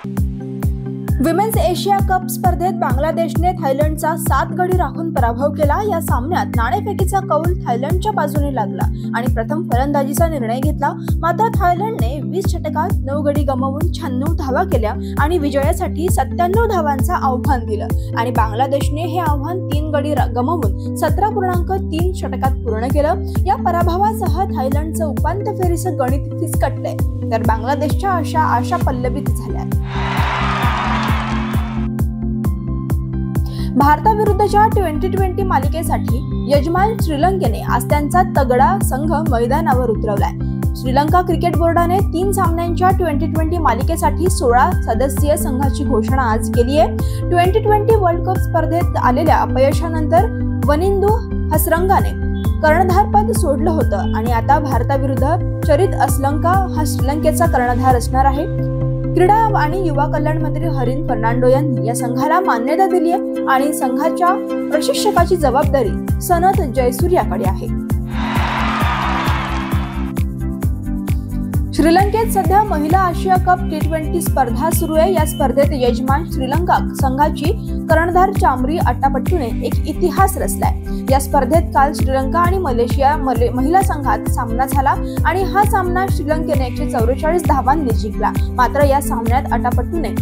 Women's Asia cup स्पर्धेत बांगलादेशने थायलंडचा 7 गडी राखून पराभव केला। या सामन्यात नाणेफेकीचा कौल थायलंडच्या बाजूने लागला आणि प्रथम फलंदाजीचा निर्णय घेतला। मात्र थायलंडने 20 षटकात 9 गडी गमावून 96 धावा केल्या आणि विजयासाठी 97 धावांचं आव्हान दिलं आणि बांगलादेशने हे आव्हान 3 गडी गमावून 17.3 षटकात पूर्ण केलं। या पराभवासह थायलंडचं उपांत्य फेरीचं गणित फिसकटलंय, तर बांगलादेशच्या आशा पल्लवित झाल्या। भारताविरुद्धच्या T20 मालिकेसाठी यजमान श्रीलंकेने आज त्यांचा तगडा संघ मैदानावर उतरवलाय। श्रीलंका क्रिकेट बोर्डाने 3 सामन्यांच्या T20 मालिकेसाठी 16 सदस्यीय संघाची घोषणा आज केली आहे। T20 वर्ल्ड कप स्पर्धेत आलेल्या अपयशानंतर वनिंदू हसरंगाने कर्णधारपद सोडलं होतं आणि आता भारताविरुद्ध चरित असलंका हा श्रीलंकेचा कर्णधार असणार आहे। क्रीडा आणि युवा कल्याण मंत्री हरिन फर्नांडो यांनी या संघाला मान्यता दिली आहे आणि संघाच्या प्रशिक्षकाची जबाबदारी सनत जयसूर्याकडे आहे। श्रीलंकेत सध्या महिला आशिया कप T20 स्पर्धा सुरू आहे। या स्पर्धेत यजमान श्रीलंका संघाची कर्णधार चामरी अट्टापट्टूने एक इतिहास रचलाय। या स्पर्धेत काल श्रीलंका आणि मलेशिया महिला संघात सामना झाला आणि हा सामना श्रीलंकेने 144 धावांनी जिंकला। मात्र या सामन्यात अट्टापट्टूने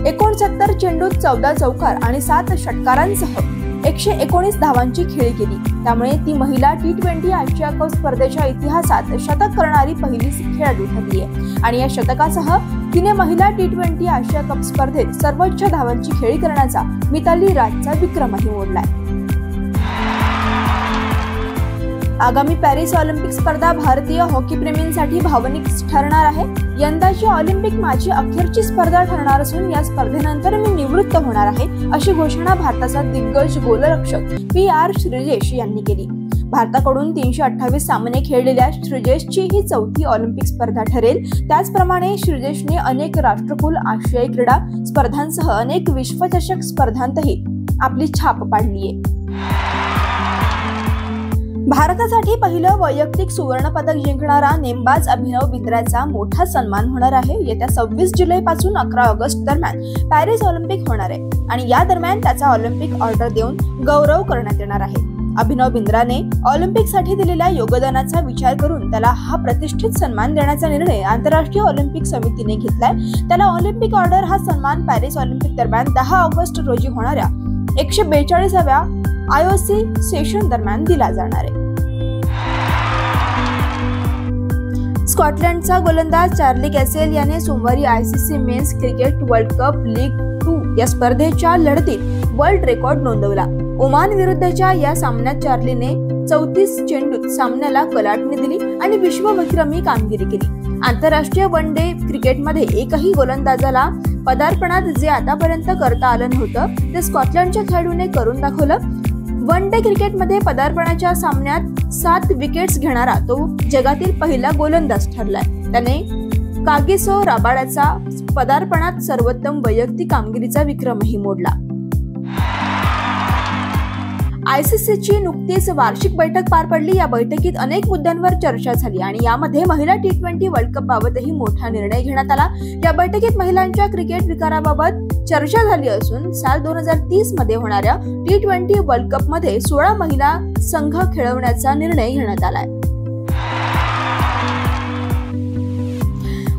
69 चेंडूत 14 चौकार आणि 7 षटकारांसह 119 धावांची खेळी केली। त्यामुळे ती महिला T20 आशिया कप स्पर्धेच्या इतिहासात शतक करणारी पहिली खेळाडू ठरली आहे आणि या शतकासह तिने महिला T20 आशिया कप स्पर्धेत सर्वोच्च धावांची खेळी करण्याचा मिताली राजचा विक्रमही मोडलाय। आगामी पॅरिस ऑलिम्पिक स्पर्धा भारतीय हॉकी प्रेमींसाठी भावनिक ठरणार आहे। यंदाची ऑलिम्पिक माझी अखेरची स्पर्धा ठरणार असून या स्पर्धेनंतर मी निवृत्त होणार आहे, अशी घोषणा भारताचा दिग्गज गोलरक्षक PR श्रीजेश यांनी केली। भारताकडून 328 सामने खेळलेल्या श्रीजेशची ही 4थी ऑलिम्पिक स्पर्धा ठरेल। त्याचप्रमाणे श्रीजेशने अनेक राष्ट्रकुल आशियाई क्रीडा स्पर्धांसह अनेक विश्वचषक स्पर्धांतही आपली छाप पाडली आहे। भारतासाठी पहिलं वैयक्तिक सुवर्ण पदक जिंकणारा नेमबाज अभिनव बिंद्राचा मोठा सन्मान होणार आहे। येत्या 26 जुलैपासून 11 ऑगस्ट दरम्यान पॅरिस ऑलिम्पिक होणार आहे आणि या दरम्यान त्याचा ऑलिम्पिक ऑर्डर देऊन गौरव करण्यात येणार आहे। अभिनव बिंद्राने ऑलिम्पिकसाठी दिलेल्या योगदानाचा विचार करून त्याला हा प्रतिष्ठित सन्मान देण्याचा निर्णय आंतरराष्ट्रीय ऑलिम्पिक समितीने घेतलाय। त्याला ऑलिम्पिक ऑर्डर हा सन्मान पॅरिस ऑलिम्पिक दरम्यान 10 ऑगस्ट रोजी होणाऱ्या 142व्या IOC सेशन दरम्यान दिला जाणार आहे। स्कॉटलंडचा गोलंदाज चार्ली कॅसेल याने सोमवारी ICC men's cricket world cup league 2 या स्पर्धेच्या लढतीत वर्ल्ड रेकॉर्ड नोंदवला। ओमान विरुद्धच्या या सामन्यात चार्लीने 34 चेंडूत सामन्याला कलाटणी दिली आणि विश्वविक्रमी कामगिरी केली। आंतरराष्ट्रीय वन डे क्रिकेटमध्ये एकही गोलंदाजाला पदार्पणात जे आतापर्यंत करता आलं नव्हतं ते स्कॉटलंडच्या खेळाडूने करून दाखवलं। वन डे क्रिकेटमध्ये पदार्पणाच्या सामन्यात 7 विकेट्स घेणारा तो जगातील पहिला गोलंदाज ठरलाय। त्याने कागिसो राबाडाचा पदार्पणात सर्वोत्तम वैयक्तिक कामगिरीचा विक्रमही मोडला। ICCची नुकतीच वार्षिक बैठक पार पडली। या बैठकीत अनेक मुद्द्यांवर चर्चा झाली आणि यामध्ये महिला T20 वर्ल्ड कप बाबतही मोठा निर्णय घेण्यात आला। या बैठकीत महिलांच्या क्रिकेट विकाराबाबत चर्चा झाली असून साल 2030 मध्ये होणाऱ्या T20 वर्ल्ड कप मध्ये 16 महिला संघ खेळवण्याचा निर्णय घेण्यात आलाय।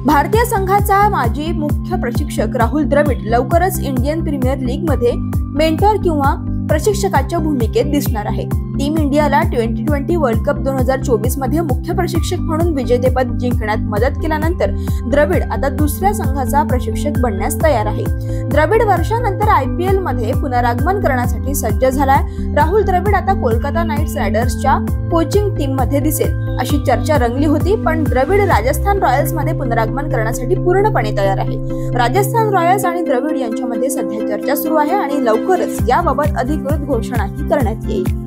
भारतीय संघाचा माजी मुख्य प्रशिक्षक राहुल द्रविड लवकरच इंडियन प्रीमियर लीग मध्ये मेंटॉर किंवा प्रशिक्षकाच्या भूमिकेत दिसणार आहे। टीम इंडियाला T20 वर्ल्ड कप 2024 मध्ये मुख्य प्रशिक्षक म्हणून विजेतेपद जिंकण्यात मदत केल्यानंतर द्रविड आता दुसऱ्या संघाचा प्रशिक्षक बनण्यास तयार आहे। द्रविड वर्षानंतर IPL मध्ये पुनरागमन करण्यासाठी सज्ज झालाय। राहुल द्रविड आता कोलकाता नाईट रायडर्सच्या कोचिंग टीम मध्ये दिसेल अशी चर्चा रंगली होती, पण द्रविड राजस्थान रॉयल्स मध्ये पुनरागमन करण्यासाठी पूर्णपणे तयार आहे। राजस्थान रॉयल्स आणि द्रविड यांच्यामध्ये सध्या चर्चा सुरू आहे आणि लवकरच याबाबत अधिकृत घोषणाही करण्यात येईल।